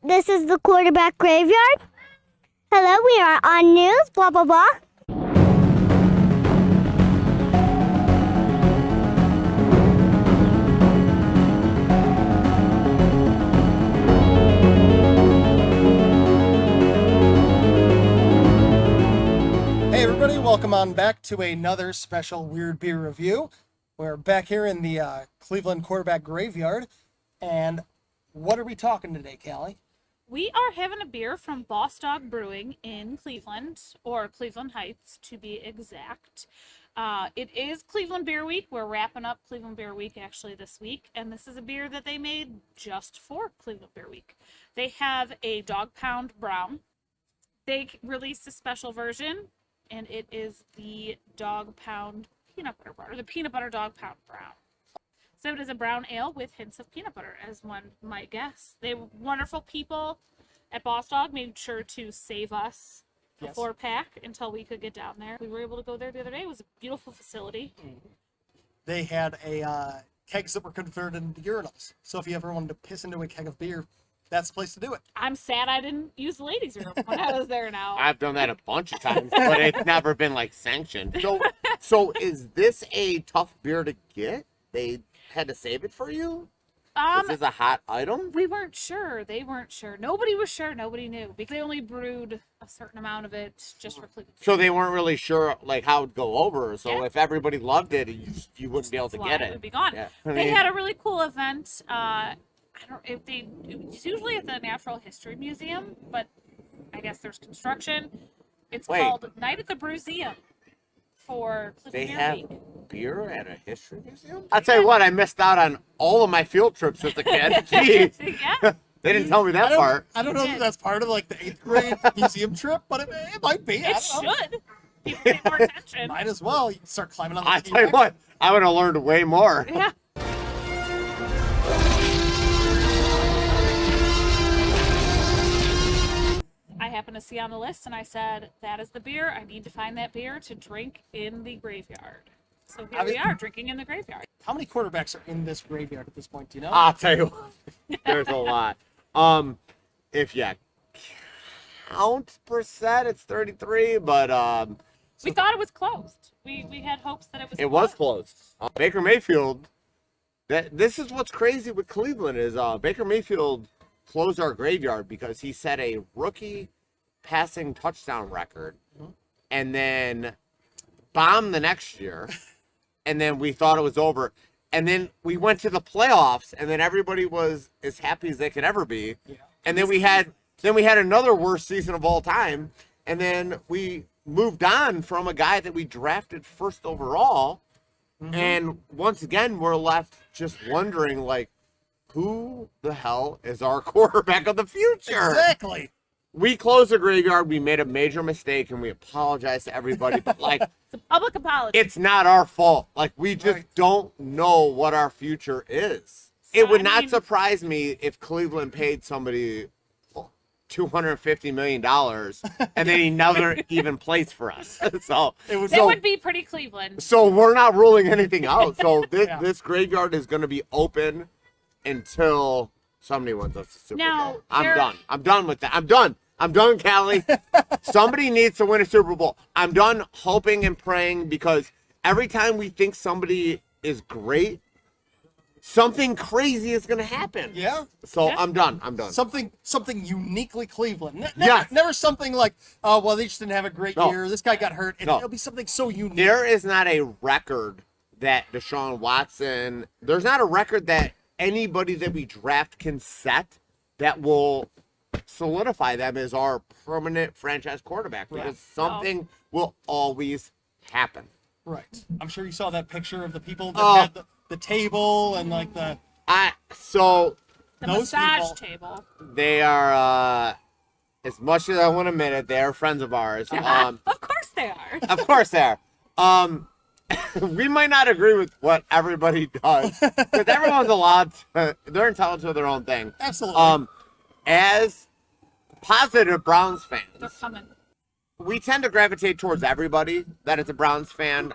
This is the quarterback graveyard. Hello, we are on news, blah, blah, blah. Hey everybody, welcome on back to another special Weird Beer review. We're back here in the Cleveland quarterback graveyard, and what are we talking today, Callie? We are having a beer from Boss Dog Brewing in Cleveland, or Cleveland Heights to be exact. It is Cleveland Beer Week. We're wrapping up Cleveland Beer Week actually this week, and this is a beer that they made just for Cleveland Beer Week. They have a Dog Pound Brown. They released a special version, and it is the Dog Pound Peanut Butter Brown, or the Peanut Butter Dog Pound Brown. So it is a brown ale with hints of peanut butter, as one might guess. They were wonderful people at Boss Dog, made sure to save us a 4-pack until we could get down there. We were able to go there the other day. It was a beautiful facility. They had kegs that were converted into urinals. So if you ever wanted to piss into a keg of beer, that's the place to do it. I'm sad I didn't use the ladies' room when I was there now. I've done that a bunch of times, but it's never been like sanctioned. So is this a tough beer to get? They had to save it for you? Is this a hot item? We weren't sure. They weren't sure. Nobody was sure. Nobody knew because they only brewed a certain amount of it just for Cleveland. So they weren't really sure like how it'd go over. So Yeah. if everybody loved it, you wouldn't be able to get It it. would be gone. Yeah. They had a really cool event. It's usually at the Natural History Museum, but I guess there's construction. It's called Night at the Brewseum for They Cleveland Beer have Week. beer at a history museum? I'll tell you what, I missed out on all of my field trips as a kid. Jeez. Yeah. They didn't tell me that part. I don't know if that's part of like the 8th grade museum trip, but it might be. It should. People pay more attention. Might as well. You can start climbing on the I tell you what, I would have learned way more. Yeah. I happened to see on the list and I said, that is the beer. I need to find that beer to drink in the graveyard. So here we are, drinking in the graveyard. How many quarterbacks are in this graveyard at this point? Do you know? I'll tell you what, there's a lot. If you count percent, it's 33, but We thought it was closed. We had hopes that it was closed. Baker Mayfield, this is what's crazy with Cleveland is Baker Mayfield closed our graveyard because he set a rookie passing touchdown record and then bombed the next year. And then we thought it was over. And then we went to the playoffs and then everybody was as happy as they could ever be. Yeah. And then we had another worst season of all time. And then we moved on from a guy that we drafted first overall. Mm-hmm. And once again, we're left just wondering, like, who the hell is our quarterback of the future? Exactly. We closed the graveyard. We made a major mistake, and we apologize to everybody. But, like, it's a public apology. It's not our fault. Like, we just don't know what our future is. So, it would not surprise me if Cleveland paid somebody $250 million, and then he never even plays for us. So it would be pretty Cleveland. So we're not ruling anything out. So this graveyard is going to be open until somebody wants us to Super Bowl. I'm done with that. I'm done, Callie. Somebody needs to win a Super Bowl. I'm done hoping and praying because every time we think somebody is great, something crazy is going to happen. Yeah. So I'm done. Something uniquely Cleveland. Yes. Never something like, oh, well, they just didn't have a great year. This guy got hurt. It'll be something so unique. There is not a record that Deshaun Watson, there's not a record that anybody that we draft can set that will solidify them as our permanent franchise quarterback because something will always happen. Right. I'm sure you saw that picture of the people that had the table and like the massage table. They are as much as I want to admit it, they are friends of ours. Of course they are. Of course they are. We might not agree with what everybody does because everyone's allowed to, they're entitled to their own thing. Absolutely. As positive Browns fans, they're coming. We tend to gravitate towards everybody that is a Browns fan.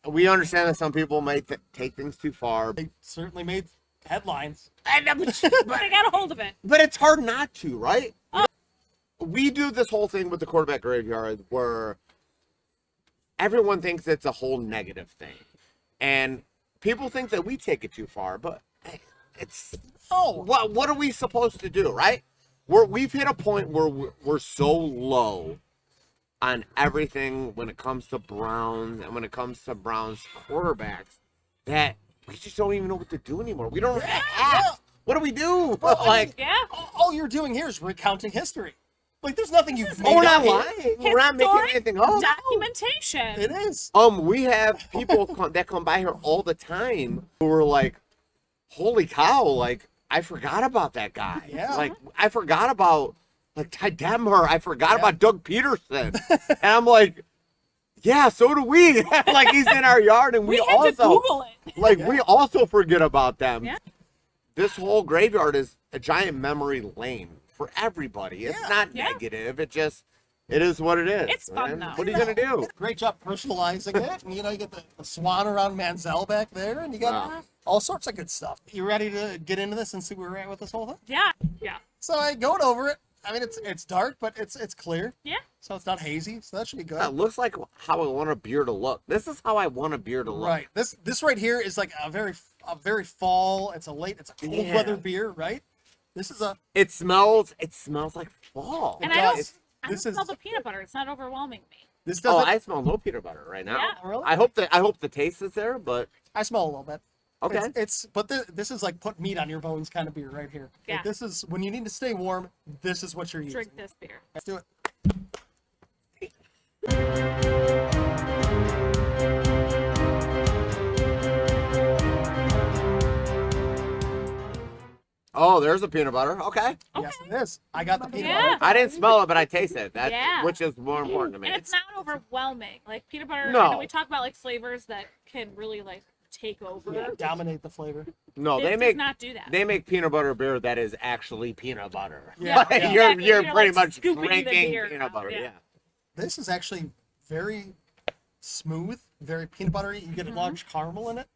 We understand that some people might take things too far. They certainly made headlines. They got a hold of it. But it's hard not to, right? We do this whole thing with the quarterback graveyard where everyone thinks it's a whole negative thing. And people think that we take it too far, but it's what are we supposed to do, right? We've hit a point where we're so low on everything when it comes to Browns and when it comes to Browns quarterbacks that we just don't even know what to do anymore. We don't know what do we do? Well, all you're doing here is recounting history. Like, there's nothing you've made. We're not lying. We're not making anything up. Documentation. It is. We have people that come by here all the time who are like, holy cow, like, I forgot about that guy. Yeah. Like, I forgot about, like, Ty Detmer. I forgot about Doug Peterson. And I'm like, yeah, so do we. Like, he's in our yard, and we had also, to Google it. like, we also forget about them. Yeah. This whole graveyard is a giant memory lane for everybody. It's not negative. It is what it is. It's fun, though. What are you going to do? Great job personalizing it. And, you get the swan around Manziel back there, and you got all sorts of good stuff. You ready to get into this and see where we're at with this whole thing? Yeah. So, going over it, I mean, it's dark, but it's clear. Yeah. So it's not hazy, so that should be good. That looks like how I want a beer to look. This is how I want a beer to look. Right. This right here is like a very fall. It's a cold weather beer, right? This is It smells like fall. And It I does. don't smell the peanut butter. It's not overwhelming me. This Oh, doesn't. I smell no peanut butter right now. Yeah. Really? I hope the taste is there, but I smell a little bit. okay. But this is like put meat on your bones kind of beer right here. Yeah. Like, this is when you need to stay warm. This is what you're using. Drink this beer. Let's do it. Oh, there's a peanut butter. Okay. Yes, it is. I got the peanut Yeah. butter. I didn't smell it, but I tasted it. Yeah. Which is more important to me. And it's not overwhelming. Like peanut butter, No. I know we talk about like flavors that can really like take over. Yeah, dominate the flavor. No, This they does make not do that. they make peanut butter beer that is actually peanut butter. Yeah, Like, yeah. You're Exactly. You're, pretty like, much scooping the drinking beer peanut out, butter. yeah. Yeah. This is actually very smooth, very peanut buttery. You get a large caramel in it.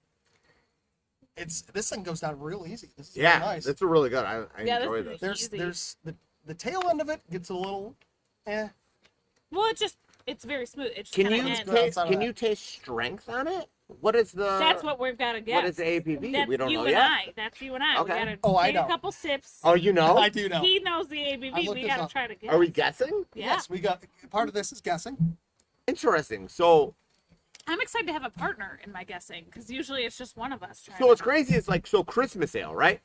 This thing goes down real easy. This is Yeah. really nice. It's really good. I Yeah, enjoy this this. is- There's the tail end of it gets a little Well, it's very smooth. It just Can kinda you ends. good outside of can that. you taste strength on it? What is the That's what we've got to get. what is the ABV? That's We don't you know and yet. I. That's you and I. Okay. We gotta Oh, I take know. a couple sips. Oh, you know? I do know. He knows the I ABV. looked We this gotta up. try to get. Are we guessing? Yeah. Yes, we got part of this is guessing. Interesting. So I'm excited to have a partner in my guessing because usually it's just one of us trying. what's crazy is like Christmas ale, right?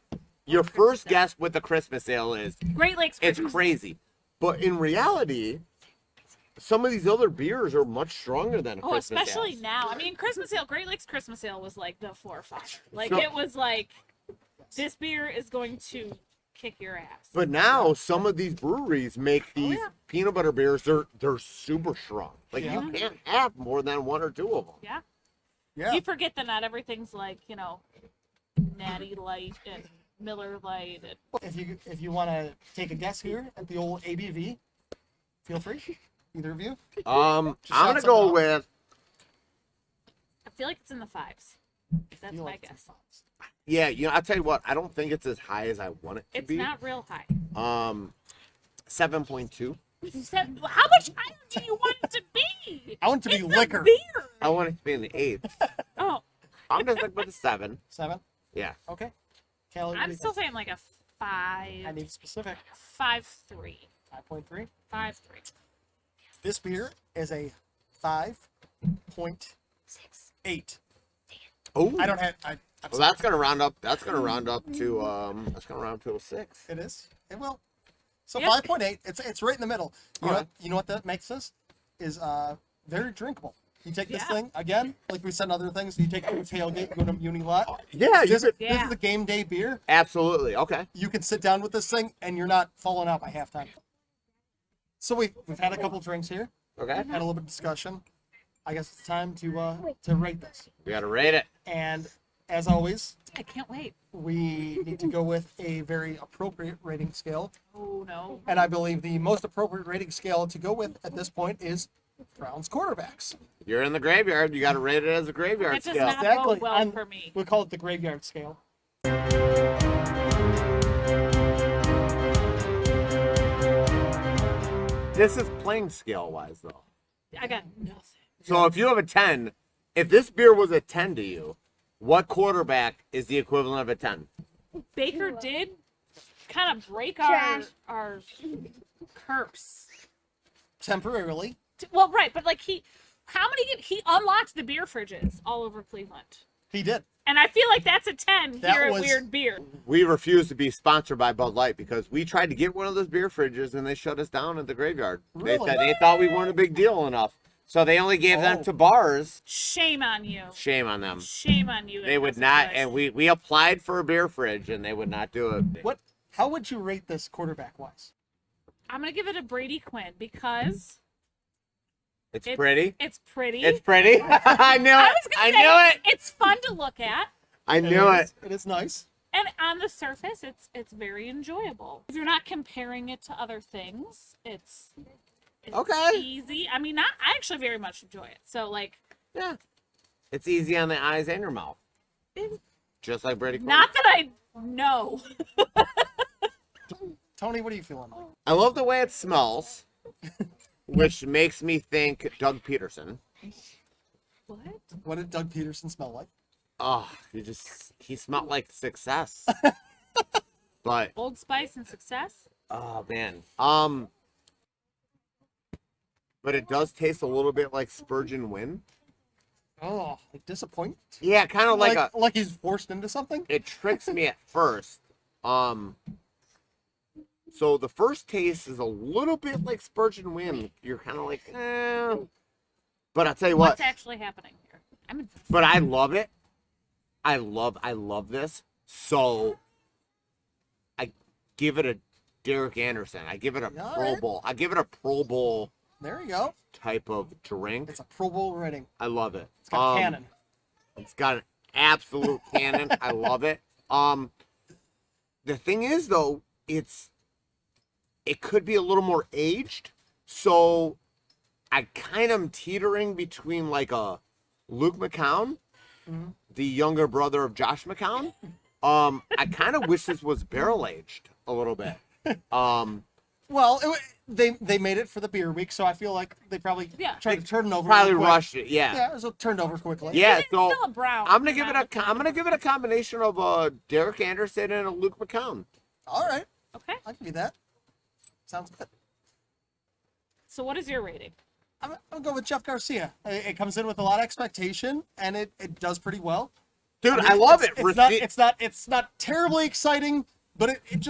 Your first guess with the Christmas ale is Great Lakes. it's Christmas. crazy. But in reality, some of these other beers are much stronger than Oh, Christmas especially ales. now. I mean, Christmas Ale, Great Lakes Christmas Ale was like the forefather. Like So- it was like, this beer is going to kick your ass. But now some of these breweries make these yeah. peanut butter beers. They're super strong. Like Yeah. you can't have more than one or two of them. Yeah. Yeah. You forget that not everything's like, Natty Light and Miller Light. And, If you want to take a guess here at the old ABV, feel free. Either of you. I'm Just gonna shout go something out. with I feel like it's in the fives. That's Feel my like it's guess. yeah. I'll tell you what. I don't think it's as high as I want it to It's be. not real high. 7.2. How much higher do you want it to be? I want it to be It's a liquor. beer. I want it to be in the 8th. Oh, I'm just like with a 7. 7. Yeah. Okay. Callie, I'm still saying like a I five, need specific. 5.3, 5.3. 5.3. This beer is a 5.8. Oh. I don't have. I'm Well, that's gonna round up. That's gonna round up to a 6. It is. It will. So Yep. 5.8. It's right in the middle. Alright. You know what that makes this is very drinkable. You take this Yeah. thing again, like we said in other things. You take it to a tailgate, go to Muni lot. Yeah. This Yeah. is a game day beer. Absolutely. Okay. You can sit down with this thing and you're not falling out by halftime. So we've had a couple drinks here, Okay. had a little bit of discussion. I guess it's time to rate this. We gotta rate it. And as always, I can't wait. we need to go with a very appropriate rating scale. Oh no. And I believe the most appropriate rating scale to go with at this point is Browns quarterbacks. You're in the graveyard. You gotta rate it as a graveyard That does scale. not Exactly. bode well I'm- for me. We call it the graveyard scale. This is playing scale wise though. I got nothing. So if you have a 10, if this beer was a 10 to you, what quarterback is the equivalent of a 10? Baker did kind of break Trash. our curse. Temporarily. Well, right, but like he unlocked the beer fridges all over Cleveland. He did. And I feel like that's a 10 That here at was- Weird Beer. We refuse to be sponsored by Bud Light because we tried to get one of those beer fridges and they shut us down at the graveyard. Really? They said they thought we weren't a big deal enough. So they only gave them Oh. to bars. Shame on you. Shame on them. Shame on you. They would not, and we applied for a beer fridge and they would not do it. What? How would you rate this quarterback wise? I'm going to give it a Brady Quinn because It's pretty. it's pretty. It's pretty. I knew I it. was I going to say, knew it. it's fun to look at. I knew it. It is nice. And on the surface, it's very enjoyable. If you're not comparing it to other things, it's Okay. easy. I mean, I actually very much enjoy it. So, like, Yeah. It's easy on the eyes and your mouth. Just like Brady Quinn. not that I know. Tony, what are you feeling like? I love the way it smells, which makes me think Doug Peterson. What? What did Doug Peterson smell like? Oh, he smelled like success. But Old Spice and Success? oh man. But it does taste a little bit like Spurgeon Wind. Oh, like disappointment? Yeah, kind of like like he's forced into something? it tricks me at first. So the first taste is a little bit like Spurgeon Wind. You're kind of like, eh. But I'll tell you what. What's actually happening here? I'm invested. But I love it. I love this. So I give it a Derek Anderson. I give it a All Pro right. Bowl. I give it a Pro Bowl There you go. type of drink. It's a Pro Bowl rating. I love it. It's got a cannon. It's got an absolute cannon. I love it. The thing is though, it could be a little more aged. So I kind of am teetering between like a Luke McCown, the younger brother of Josh McCown. I kind of wish this was barrel aged a little bit. Well, they made it for the beer week, so I feel like they probably tried to turn it over. Probably real quick. rushed it. Yeah. Yeah, it was turned over quickly. Yeah. It's So still a brown. I'm gonna give it a combination of a Derek Anderson and a Luke McCown. All right, Okay. I'll give you that. Sounds good. So what is your rating? I'm gonna go with Jeff Garcia. It comes in with a lot of expectation, and it does pretty well. Dude, mean, I love it. It's not terribly exciting, but it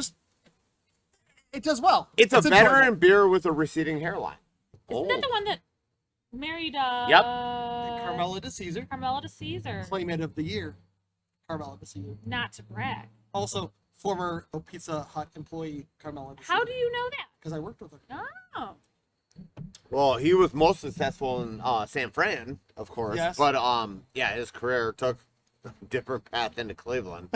does well. It's a enjoyable. veteran beer with a receding hairline. Isn't that the one that married Yep. Carmela de Caesar, Carmela de Caesar? Playmate of the Year. Carmela de Caesar. Not to brag. Also, former Pizza Hut employee Carmela de Caesar. How do you know that? Because I worked with her. Oh. Well, he was most successful in San Fran, of course. Yes. But yeah, his career took a different path into Cleveland.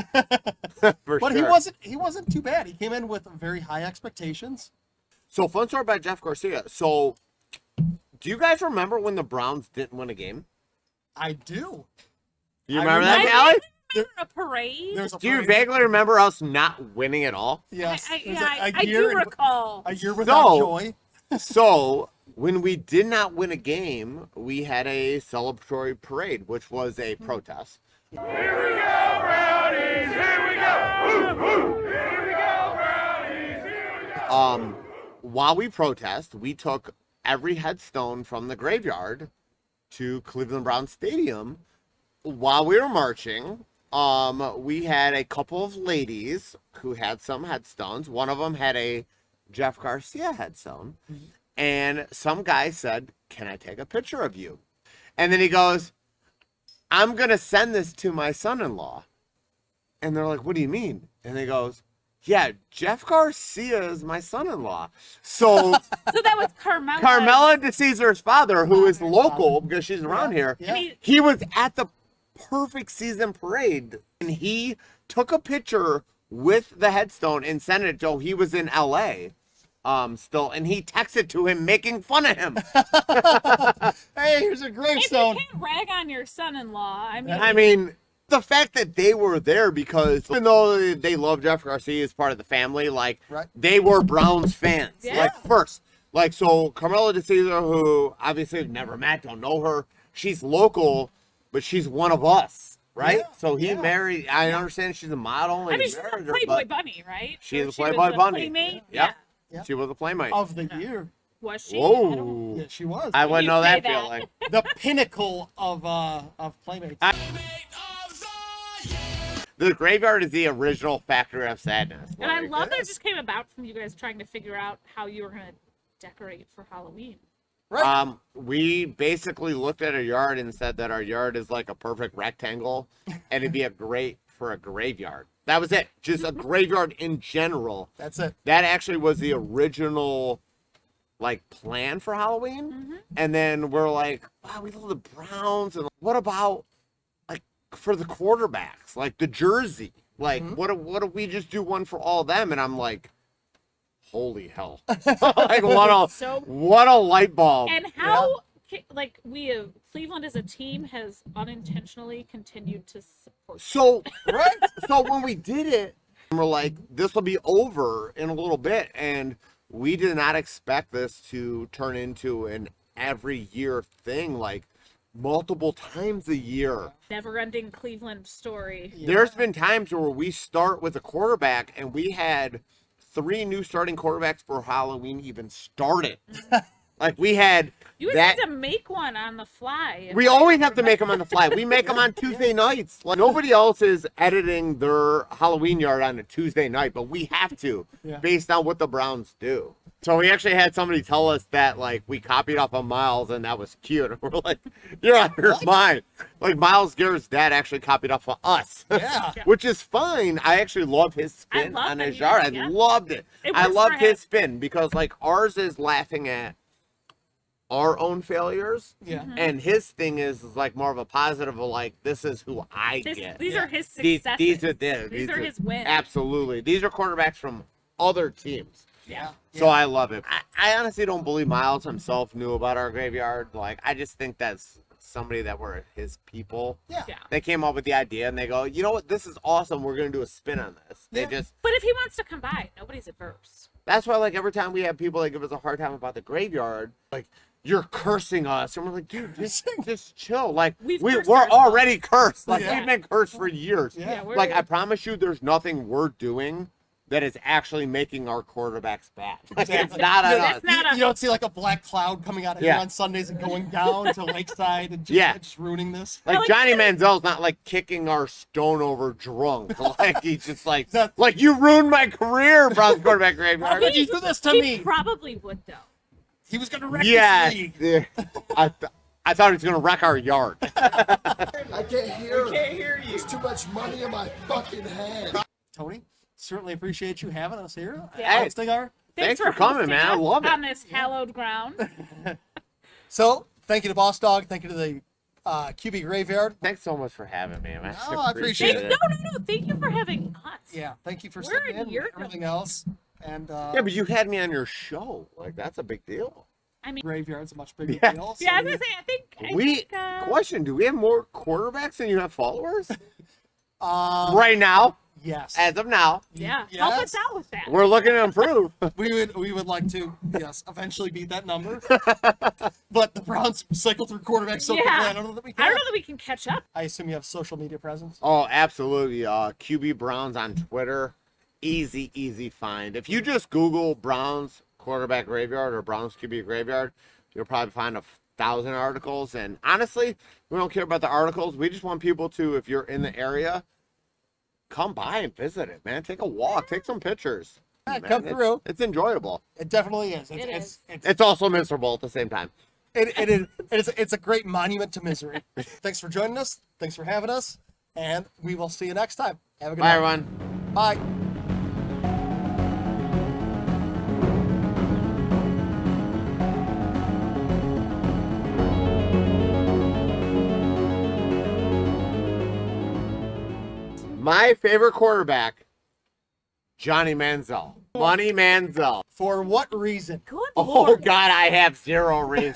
For But sure. he wasn't too bad. He came in with very high expectations. So fun story about Jeff Garcia. So, do you guys remember when the Browns didn't win a game? I do. You I remember remember- that, Callie? Remember a parade? There's a Do you parade. vaguely remember us not winning at all? Yes. I There's a do year recall. a year without So- joy. So, when we did not win a game, we had a celebratory parade, which was a protest. While we protest, we took every headstone from the graveyard to Cleveland Browns Stadium. While we were marching, we had a couple of ladies who had some headstones. One of them had a Jeff Garcia headstone. And some guy said, "Can I take a picture of you?" And then he goes, "I'm going to send this to my son-in-law." And they're like, "What do you mean?" And he goes, "Yeah, Jeff Garcia is my son-in-law." So So that was Carmela. Carmela de Caesar's father, who is local because she's around here, Yeah. he was at the perfect season parade. And he took a picture with the headstone and sent it to, he was in LA still, and he texted to him making fun of him. Hey, here's a If you gravestone. can't rag on your son-in-law, I mean, I mean, the fact that they were there, because even though they love Jeff Garcia as part of the family, like Right. they were Browns fans. Yeah. Like first, like so Carmela DeCesar, who obviously I've never met, don't know her. She's local, but she's one of us, right? Yeah, So he yeah. married. I understand she's a model. I And mean, she's a married her, Playboy but Bunny, right? She is a Or Playboy was Bunny. Playmate? Yeah. Yeah. She was a playmate. Of the year. Was she? I don't- Whoa! Yeah, she was. I wouldn't You know say that that. feeling. The pinnacle of Playmates. The Graveyard is the original Factory of Sadness. And I Like, love that it Yes. just came about from you guys trying to figure out how you were going to decorate for Halloween. Right. We basically looked at our yard and said that our yard is like a perfect rectangle, and it'd be a great for a graveyard. That was it. Just a graveyard in general. That's it. That actually was the original like plan for Halloween. And then we're like, wow, we love the Browns, and what about like for the quarterbacks, like the jersey? Like what if we just do one for all of them? And I'm like, holy hell. Like So- what a light bulb. And how, like, we have, Cleveland as a team has unintentionally continued to support. So right. So when we did it, we're like, this will be over in a little bit, and we did not expect this to turn into an every year thing, like multiple times a year. Never-ending Cleveland story. There's been times where we start with a quarterback, and we had 3 new starting quarterbacks before Halloween even started. Like we had You guys that. had to make one on the fly. We always have to make them on the fly. We make them on Tuesday nights. Like nobody else is editing their Halloween yard on a Tuesday night, but we have to, Yeah. based on what the Browns do. So we actually had somebody tell us that like we copied off of Miles, and that was cute. And we're like, you're out of your mind. Like Miles Garrett's dad actually copied off of us. Yeah. Which is fine. I actually love his spin love on that his he- yard. I yeah. loved it. It I works loved for him. his spin because like ours is laughing at our own failures. Yeah. And his thing is like more of a positive of like, this is who I This, get. these are his These, successes. these are his wins. Absolutely. These are quarterbacks from other teams. Yeah. So I love it. I honestly don't believe Miles himself knew about our graveyard. Like, I just think that's somebody that were his people. Yeah. Yeah. They came up with the idea and they go, you know what? This is awesome. We're going to do a spin on this. They Yeah. just, But if he wants to come by, nobody's averse. that's why, like, every time we have people that give us a hard time about the graveyard, like, you're cursing us. And we're like, dude, just chill. Like, We've we're cursed ourselves. already cursed. Like, Yeah. we've been cursed for years. Yeah. we're, Like, I promise you, there's nothing we're doing that is actually making our quarterbacks bad. Like, it's not on No, us. that's not You don't see like a black cloud coming out of here Yeah. on Sundays and going down to Lakeside and just, Yeah. just ruining this. Like, like- Johnny Manziel's not like kicking our stone over drunk. Like, he's just like, That- like you ruined my career, Browns quarterback graveyard. Why would you do this to he me? probably would, though. He was gonna wreck Yeah, this league. I thought he was gonna wreck our yard. I can't hear you. There's too much money in my fucking head. Tony, certainly appreciate you having us here. Yeah. At Stigar. Thanks for coming, hosting man. I us love it. on this hallowed ground. So, thank you to Boss Dog. Thank you to the QB Graveyard. Thanks so much for having me, man. No, I appreciate No, no. Thank you for having us. Yeah, thank you for We're sitting in in your and everything else. And Yeah, but you had me on your show. Like, that's a big deal. I mean, Graveyard's a much bigger Yeah. deal. yeah, I so was gonna say, I We think, question: do we have more quarterbacks than you have followers right. right now? Yes. As of now, yeah, Yes. help us out with that. we're looking to improve. we would like to, yes, eventually beat that number. But the Browns cycle through quarterbacks so quickly, Yeah. I don't know that we I can. don't know that we can catch up. I assume you have social media presence. Oh, absolutely. QB Browns on Twitter. Easy find. If you just Google Browns quarterback graveyard or Browns QB graveyard, you'll probably find 1,000 articles. And honestly, we don't care about the articles. We just want people to, if you're in the area, come by and visit it, man. Take a walk. Take some pictures. Yeah, Man, come it's- through. It's enjoyable. It definitely is. It is. It's also miserable at the same time. It's a great monument to misery. Thanks for joining us. Thanks for having us. And we will see you next time. Have a good Bye, night. everyone. Bye. My favorite quarterback, Johnny Manziel. Money Manziel. For what reason? Good Oh, lord. God, I have zero reason.